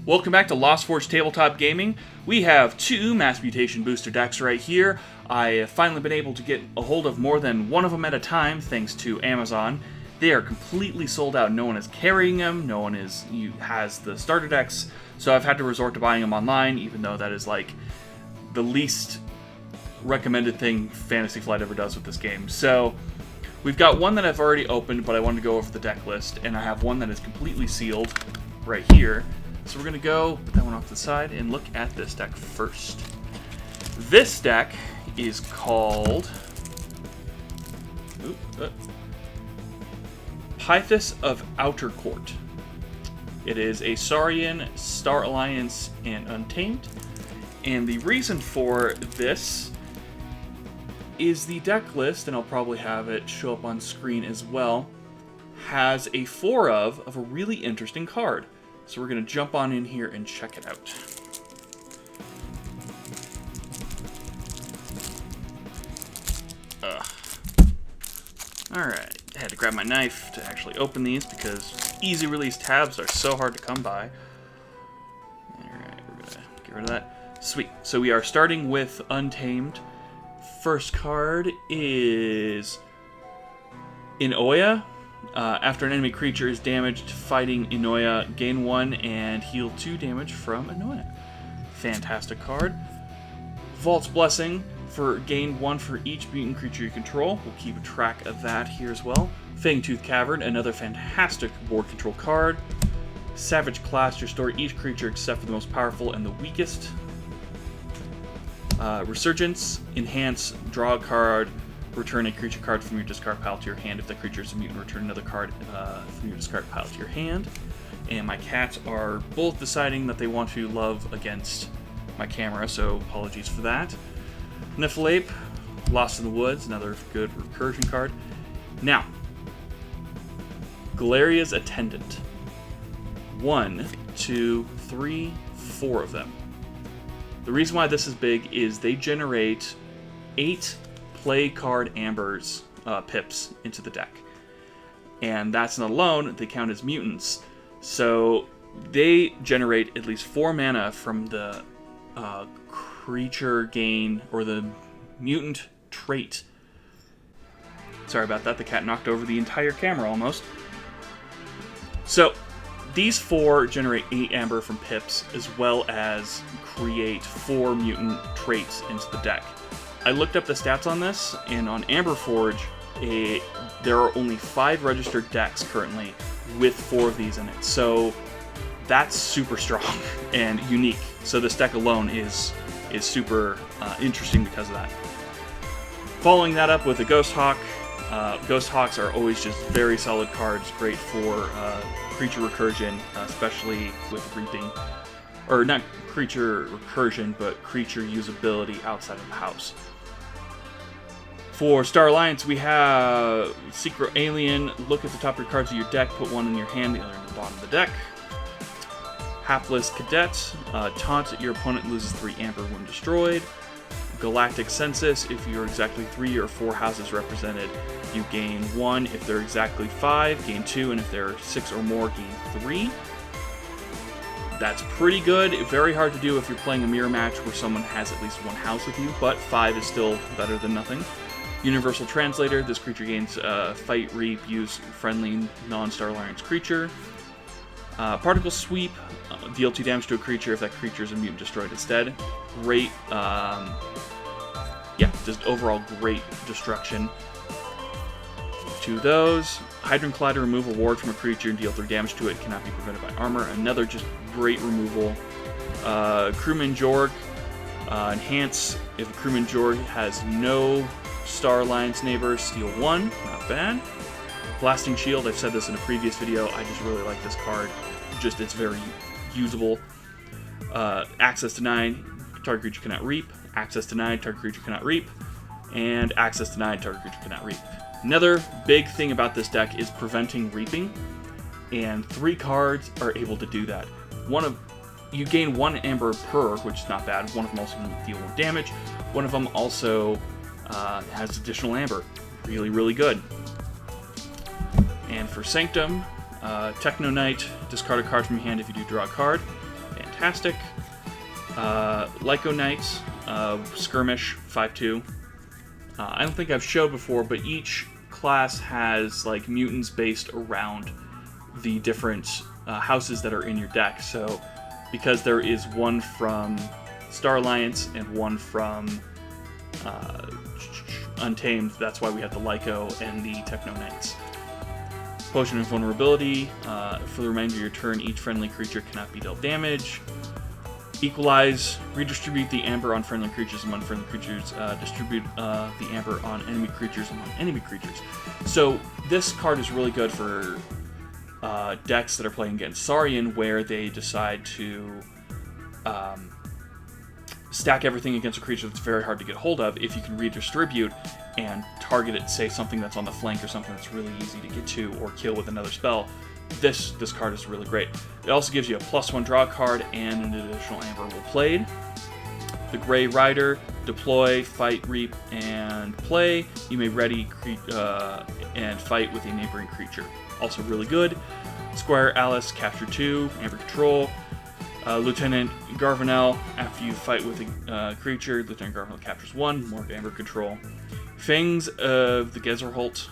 Welcome back to LostForge Tabletop Gaming. We have two Mass Mutation booster decks right here. I have finally been able to get a hold of more than one of them at a time thanks to Amazon. They are completely sold out. No one is carrying them. No one has the starter decks. So I've had to resort to buying them online, even though that is like the least recommended thing Fantasy Flight ever does with this game. So we've got one that I've already opened, but I wanted to go over the deck list, and I have one that is completely sealed right here. So we're going to go put that one off to the side and look at this deck first. This deck is called Pythos of Outer Court. It is a Saurian, Star Alliance, and Untamed. And the reason for this is the deck list, and I'll probably have it show up on screen as well, has a 4 of a really interesting card. So we're going to jump on in here and check it out. Alright, I had to grab my knife to actually open these because easy release tabs are so hard to come by. Alright, we're going to get rid of that. Sweet. So we are starting with Untamed. First card is Inoya. After an enemy creature is damaged fighting Inoya, gain 1 and heal 2 damage from Inoya. Fantastic card. Vault's Blessing, for gain 1 for each mutant creature you control. We'll keep track of that here as well. Fangtooth Cavern, another fantastic board control card. Savage Class, restore each creature except for the most powerful and the weakest. Resurgence, enhance, draw a card, return a creature card from your discard pile to your hand. If that creature is a mutant, return another card from your discard pile to your hand. And my cats are both deciding that they want to love against my camera, so apologies for that. Niffleape, Lost in the Woods, another good recursion card. Now, Galeria's Attendant. 1, 2, 3, 4 of them. The reason why this is big is they generate 8 play card ambers, pips into the deck. And that's not alone, they count as mutants. So they generate at least 4 mana from the creature gain, or the mutant trait. Sorry about that, the cat knocked over the entire camera almost. So these 4 generate 8 amber from pips, as well as create 4 mutant traits into the deck. I looked up the stats on this, and on Amberforge, there are only 5 registered decks currently with 4 of these in it. So that's super strong and unique. So this deck alone is super interesting because of that. Following that up with a Ghost Hawk. Ghost Hawks are always just very solid cards, great for creature recursion, especially with reaping. Or not creature recursion, but creature usability outside of the house. For Star Alliance, we have Secret Alien. Look at the top of your cards of your deck, put one in your hand, the other in the bottom of the deck. Hapless Cadet. Taunt, your opponent loses 3 amber when destroyed. Galactic Census, if you're exactly 3 or 4 houses represented, you gain 1. If they're exactly 5, gain 2, and if there are 6 or more, gain 3. That's pretty good. Very hard to do if you're playing a mirror match where someone has at least 1 house with you, but 5 is still better than nothing. Universal Translator, this creature gains fight, reap, use friendly non-Star Alliance creature. Particle Sweep, deal 2 damage to a creature if that creature is a mutant destroyed instead. Great, just overall great destruction. 2 of those. Hydrant Collider, remove a ward from a creature and deal 3 damage to it, cannot be prevented by armor. Another just great removal. Crewman Jorg, enhance, if a Crewman Jorg has no Star Alliance neighbors, steal 1, not bad. Blasting Shield, I've said this in a previous video, I just really like this card. Just, it's very usable. Access denied, target creature cannot reap. Access denied, target creature cannot reap. And access denied, target creature cannot reap. Another big thing about this deck is preventing reaping, and 3 cards are able to do that. You gain 1 amber per, which is not bad. One of them also can deal 1 damage. One of them also has additional amber. Really, really good. And for Sanctum, Techno Knight, discard a card from your hand if you do draw a card. And fantastic. Lyco Knights, Skirmish, 5/2. I don't think I've showed before, but each class has like mutants based around the different houses that are in your deck. So because there is one from Star Alliance and one from Untamed, that's why we have the Lyco and the Techno Knights. Potion of Vulnerability. For the remainder of your turn, each friendly creature cannot be dealt damage. Equalize. Redistribute the amber on friendly creatures among friendly creatures. Distribute the amber on enemy creatures among enemy creatures. So this card is really good for decks that are playing against Saurian, where they decide to stack everything against a creature that's very hard to get hold of. If you can redistribute and target it, say something that's on the flank or something that's really easy to get to or kill with another spell, this card is really great. It also gives you a +1 draw card and an additional amber will played. The Grey Rider, deploy, fight, reap, and play. You may ready and fight with a neighboring creature. Also really good. Squire Alice, capture 2, amber control. Lieutenant Garvanel, after you fight with a creature, Lieutenant Garvanel captures 1, more amber control. Fangs of the Gezerholt,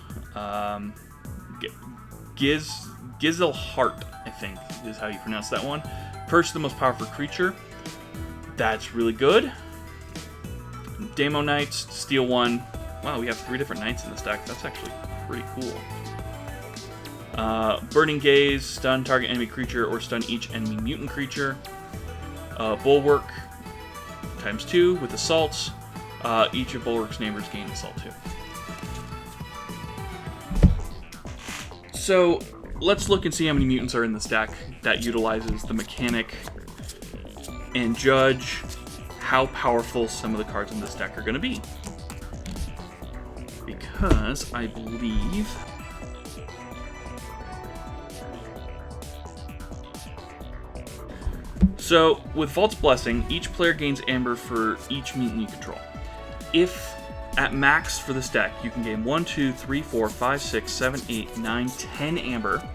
Gizelhart, I think is how you pronounce that one. Purge the most powerful creature. That's really good. Demo Knights, steal 1. Wow, we have 3 different knights in this deck. That's actually pretty cool. Burning Gaze, stun target enemy creature or stun each enemy mutant creature. Bulwark, ×2 with assaults. Each of Bulwark's neighbors gain assault 2. So let's look and see how many mutants are in this deck that utilizes the mechanic and judge how powerful some of the cards in this deck are going to be. Because I believe... So, with Vault's Blessing, each player gains amber for each mutant you control. If at max for this deck, you can gain 1, 2, 3, 4, 5, 6, 7, 8, 9, 10 amber,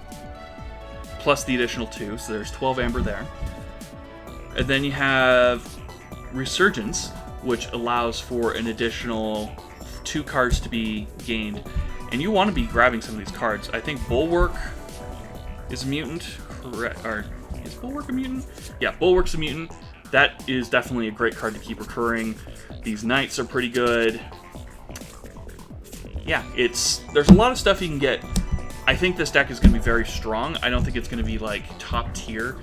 plus the additional 2, so there's 12 amber there. And then you have Resurgence, which allows for an additional 2 cards to be gained. And you want to be grabbing some of these cards. I think Bulwark is a mutant, correct? Or is Bulwark a mutant? Yeah, Bulwark's a mutant. That is definitely a great card to keep recurring. These Knights are pretty good. Yeah, there's a lot of stuff you can get. I think this deck is going to be very strong. I don't think it's going to be like top tier,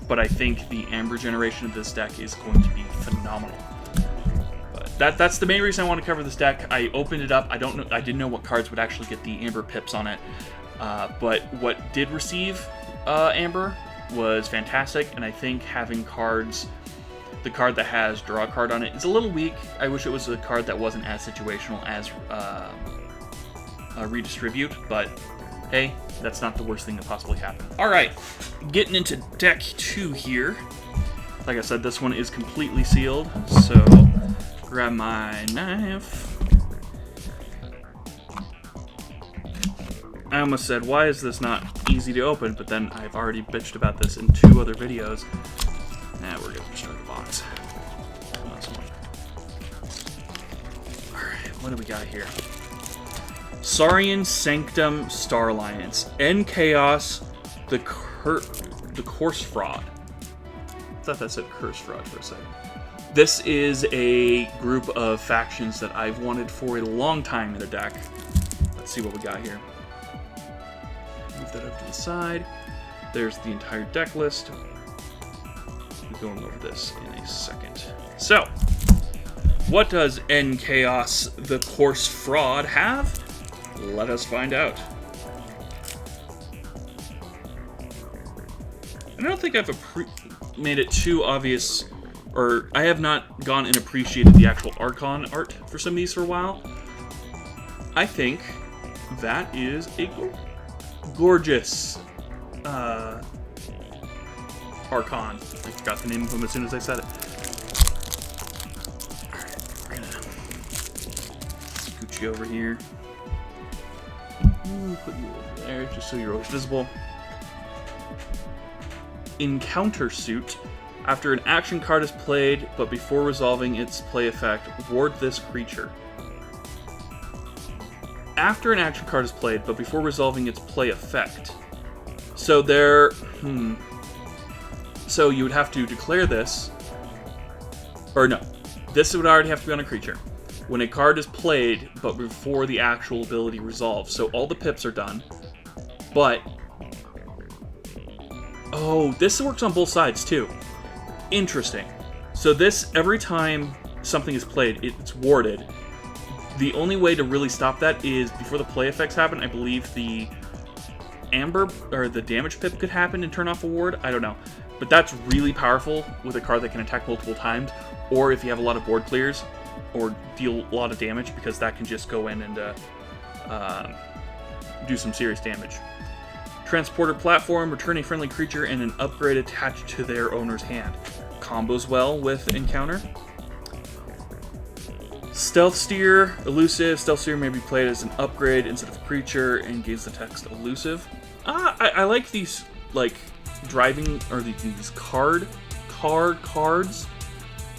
but I think the Amber generation of this deck is going to be phenomenal. But that's the main reason I want to cover this deck. I opened it up. I didn't know what cards would actually get the Amber pips on it, but what did receive Amber was fantastic, and I think having cards, the card that has draw card on it is a little weak. I wish it was a card that wasn't as situational as Redistribute, but hey, that's not the worst thing that possibly happened. Alright, getting into deck 2 here. Like I said, this one is completely sealed, so grab my knife. I almost said, why is this not easy to open? But then I've already bitched about this in 2 other videos. Now we're going to destroy the box. Alright, what do we got here? Saurian Sanctum Star Alliance. End Chaos, the Course Fraud. I thought that said Curse Fraud for a second. This is a group of factions that I've wanted for a long time in a deck. Let's see what we got here. Move that over to the side. There's the entire deck list. We'll be going over this in a second. So, what does End Chaos, the Course Fraud, have? Let us find out. I don't think I've made it too obvious, or I have not gone and appreciated the actual Archon art for some of these for a while. I think that is a gorgeous Archon. I forgot the name of him as soon as I said it. Alright, we're gonna scoot you over here. Put you over there just so you're always visible. Encounter Suit. After an action card is played, but before resolving its play effect, ward this creature. After an action card is played, but before resolving its play effect. So there... So you would have to declare this... Or no. This would already have to be on a creature. When a card is played, but before the actual ability resolves. So all the pips are done. But... Oh, this works on both sides too. Interesting. So this, every time something is played, it's warded. The only way to really stop that is before the play effects happen. I believe the amber or the damage pip could happen and turn off a ward. I don't know. But that's really powerful with a card that can attack multiple times, or if you have a lot of board clears, or deal a lot of damage, because that can just go in and do some serious damage. Transporter platform, return a friendly creature and an upgrade attached to their owner's hand. Combos well with encounter. Stealth Steer, elusive. Stealth Steer may be played as an upgrade instead of a creature and gains the text elusive. I like these like driving or these cards.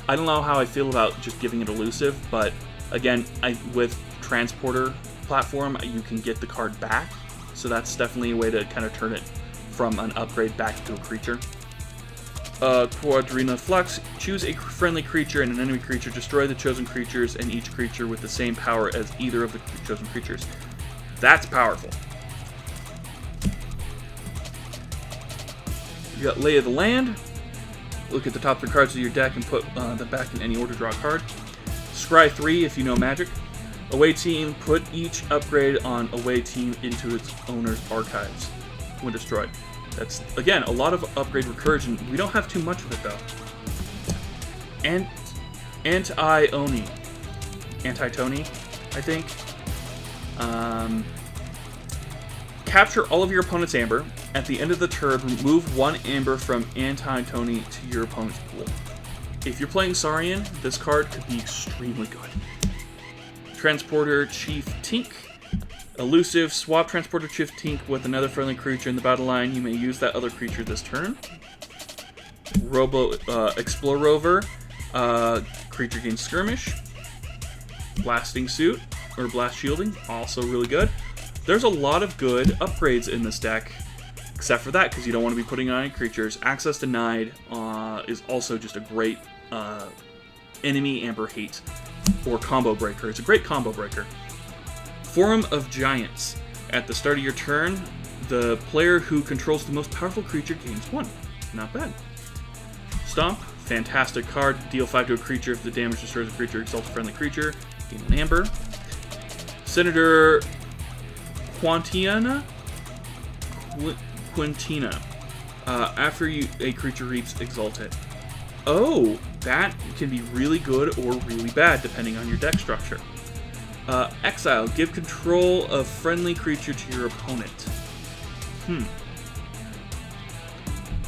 I don't know how I feel about just giving it elusive, but again, with Transporter platform, you can get the card back, so that's definitely a way to kind of turn it from an upgrade back to a creature. Quadrina Flux, choose a friendly creature and an enemy creature, destroy the chosen creatures and each creature with the same power as either of the chosen creatures. That's powerful. You got Lay of the Land. Look at the top 3 cards of your deck and put them back in any order, draw a card. Scry 3 if you know Magic. Away team, put each upgrade on away team into its owner's archives when destroyed. That's, again, a lot of upgrade recursion. We don't have too much of it, though. Anti-Oni. Anti-Tony, I think. Capture all of your opponent's amber. At the end of the turn, remove 1 amber from Anti-Tony to your opponent's pool. If you're playing Saurian, this card could be extremely good. Transporter Chief Tink. Elusive, swap Transporter Chief Tink with another friendly creature in the battle line. You may use that other creature this turn. Explore Rover. Creature gains Skirmish. Blasting Suit, or Blast Shielding, also really good. There's a lot of good upgrades in this deck, except for that, because you don't want to be putting on any creatures. Access Denied is also just a great enemy Amber Hate, or combo breaker. It's a great combo breaker. Forum of Giants. At the start of your turn, the player who controls the most powerful creature gains 1. Not bad. Stomp. Fantastic card. Deal 5 to a creature. If the damage destroys a creature, exalt a friendly creature. Gain 1 amber. Senator Quintina. After a creature reaps, exalt it. Oh, that can be really good or really bad, depending on your deck structure. Exile. Give control of friendly creature to your opponent.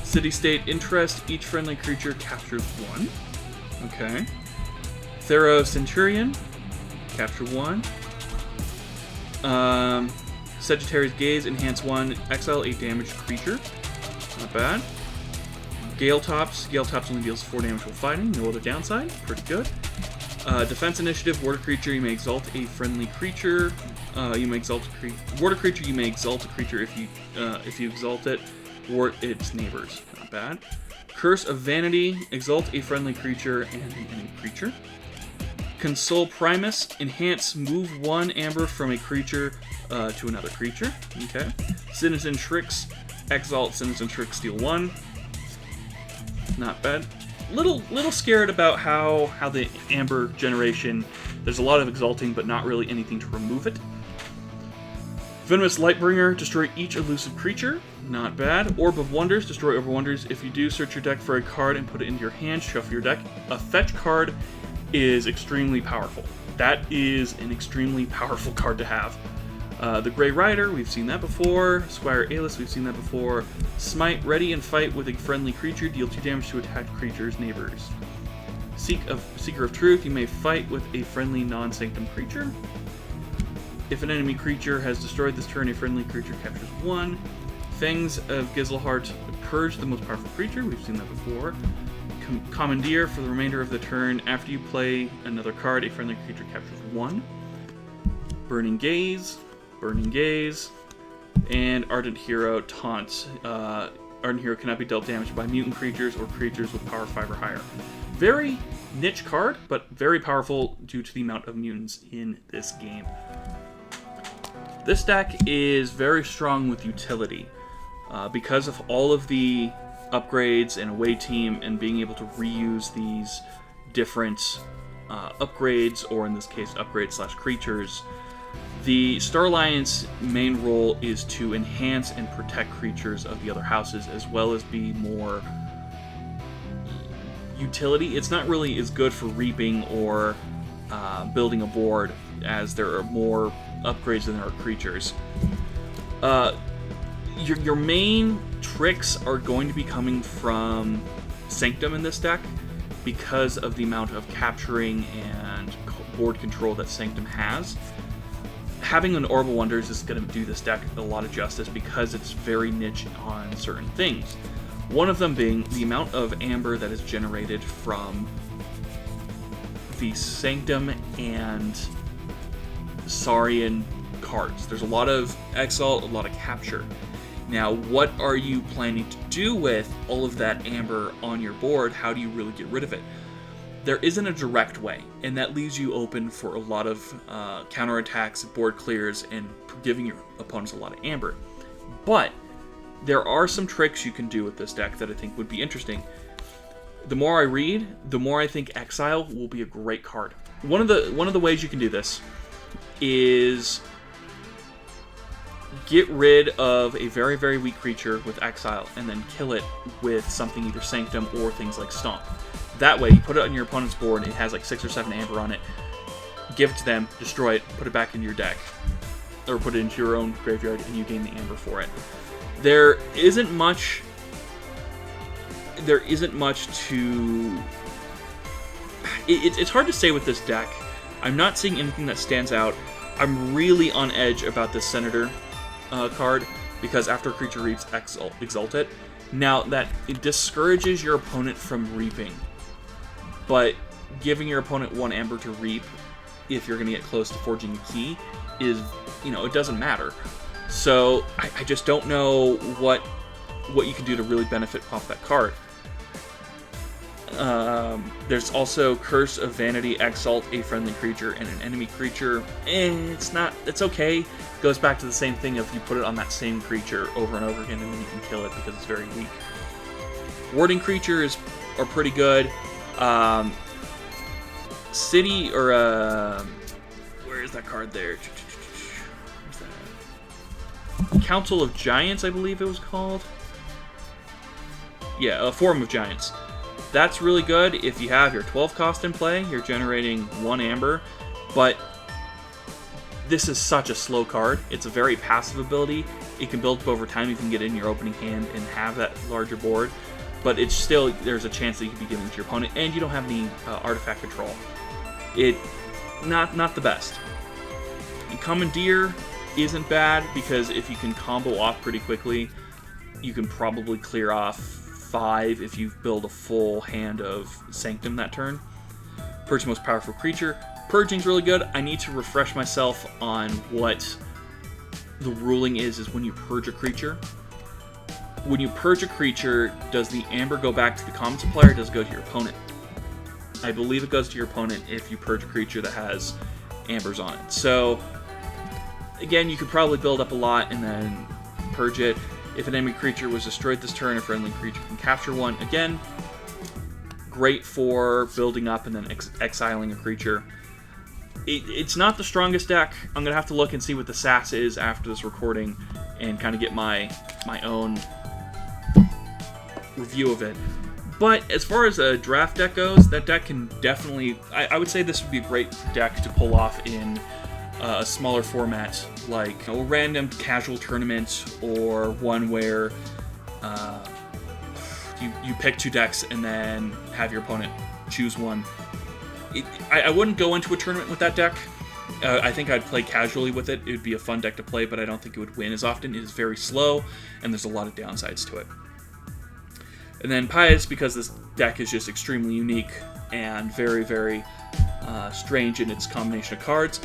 City-State Interest. Each friendly creature captures 1. Okay. Thero Centurion. Capture 1. Sagittarius Gaze. Enhance 1. Exile a damaged creature. Not bad. Gale Tops. Gale Tops only deals 4 damage while fighting. No other downside. Pretty good. Defense Initiative. Water creature. You may exalt a friendly creature. You may exalt a water creature. You may exalt a creature if you exalt it, or its neighbors. Not bad. Curse of Vanity. Exalt a friendly creature and an enemy creature. Console Primus. Enhance. Move 1 amber from a creature to another creature. Okay. Citizen Tricks. Exalt Citizen Tricks. Steal 1. Not bad. Little scared about how the amber generation, there's a lot of exalting, but not really anything to remove it. Venomous Lightbringer, destroy each elusive creature. Not bad. Orb of Wonders, destroy Orb of Wonders. If you do, search your deck for a card and put it into your hand, shuffle your deck. A fetch card is extremely powerful. That is an extremely powerful card to have. The Grey Rider, we've seen that before. Squire Aelus, we've seen that before. Smite, ready and fight with a friendly creature. Deal 2 damage to attacked creature's neighbors. Seeker of Truth, you may fight with a friendly non-sanctum creature. If an enemy creature has destroyed this turn, a friendly creature captures 1. Fangs of Gizelhart purge the most powerful creature. We've seen that before. Commandeer for the remainder of the turn. After you play another card, a friendly creature captures 1. Burning Gaze, and Ardent Hero Taunt. Ardent Hero cannot be dealt damage by mutant creatures or creatures with power 5 or higher. Very niche card, but very powerful due to the amount of mutants in this game. This deck is very strong with utility. Because of all of the upgrades and away team and being able to reuse these different upgrades, or in this case upgrades / creatures, the Star Alliance main role is to enhance and protect creatures of the other houses, as well as be more utility. It's not really as good for reaping or building a board, as there are more upgrades than there are creatures. Your main tricks are going to be coming from Sanctum in this deck, because of the amount of capturing and board control that Sanctum has. Having an Orbital Wonders is going to do this deck a lot of justice, because it's very niche on certain things. One of them being the amount of amber that is generated from the Sanctum and Saurian cards. There's a lot of Exalt, a lot of capture. Now, what are you planning to do with all of that amber on your board? How do you really get rid of it? There isn't a direct way, and that leaves you open for a lot of counterattacks, board clears, and giving your opponents a lot of amber. But there are some tricks you can do with this deck that I think would be interesting. The more I read, the more I think Exile will be a great card. One of the ways you can do this is get rid of a very, very weak creature with Exile, and then kill it with something either Sanctum or things like Stomp. That way, you put it on your opponent's board, it has like 6 or 7 amber on it, give it to them, destroy it, put it back into your deck. Or put it into your own graveyard, and you gain the amber for it. There isn't much to... It's hard to say with this deck. I'm not seeing anything that stands out. I'm really on edge about this Senator card, because after a creature reaps, exalt it. Now, that it discourages your opponent from reaping, but giving your opponent 1 amber to reap, if you're going to get close to forging a key, is, it doesn't matter. So, I just don't know what you can do to really benefit off that card. There's also Curse of Vanity, Exalt a friendly creature and an enemy creature. It's okay. It goes back to the same thing if you put it on that same creature over and over again, and then you can kill it because it's very weak. Warding creatures are pretty good. City, or where is that card there? Where's that? Council of Giants, I believe it was called. Yeah, a Forum of Giants. That's really good if you have your 12 cost in play, you're generating 1 amber, but this is such a slow card. It's a very passive ability. It can build up over time. You can get it in your opening hand and have that larger board, but it's still, there's a chance that you could be giving it to your opponent, and you don't have any artifact control. Not the best. And Commandeer isn't bad, because if you can combo off pretty quickly, you can probably clear off 5 if you build a full hand of Sanctum that turn. Purge the most powerful creature. Purging's really good. I need to refresh myself on what the ruling is when you purge a creature. When you purge a creature, does the amber go back to the common supplier, or does it go to your opponent? I believe it goes to your opponent if you purge a creature that has ambers on it. So, again, you could probably build up a lot and then purge it. If an enemy creature was destroyed this turn, a friendly creature can capture 1. Again, great for building up and then exiling a creature. It's not the strongest deck. I'm going to have to look and see what the SAS is after this recording and kind of get my own review of it. But as far as a draft deck goes, that deck can definitely... I would say this would be a great deck to pull off in a smaller format, like a random casual tournament, or one where you pick 2 decks and then have your opponent choose one. I wouldn't go into a tournament with that deck. I think I'd play casually with it. It would be a fun deck to play, but I don't think it would win as often. It is very slow, and there's a lot of downsides to it. And then Pious, because this deck is just extremely unique and very, very strange in its combination of cards.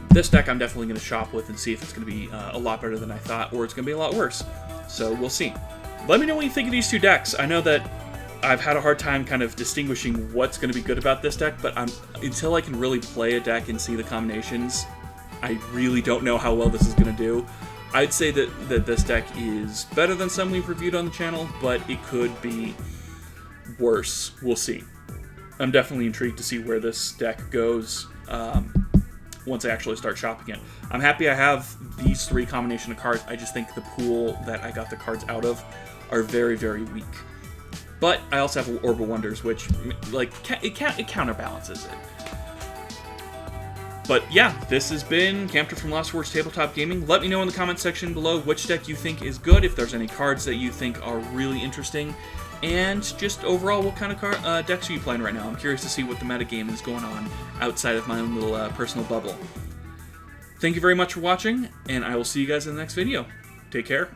This deck I'm definitely going to shop with and see if it's going to be a lot better than I thought, or it's going to be a lot worse. So we'll see. Let me know what you think of these two decks. I know that I've had a hard time kind of distinguishing what's going to be good about this deck, but until I can really play a deck and see the combinations, I really don't know how well this is going to do. I'd say that this deck is better than some we've reviewed on the channel, but it could be worse. We'll see. I'm definitely intrigued to see where this deck goes once I actually start shopping it. I'm happy I have these three combination of cards. I just think the pool that I got the cards out of are very, very weak. But I also have Orb of Wonders, which like it counterbalances it. But yeah, this has been Camper from Lost Wars Tabletop Gaming. Let me know in the comment section below which deck you think is good, if there's any cards that you think are really interesting, and just overall what kind of decks are you playing right now. I'm curious to see what the metagame is going on outside of my own little personal bubble. Thank you very much for watching, and I will see you guys in the next video. Take care.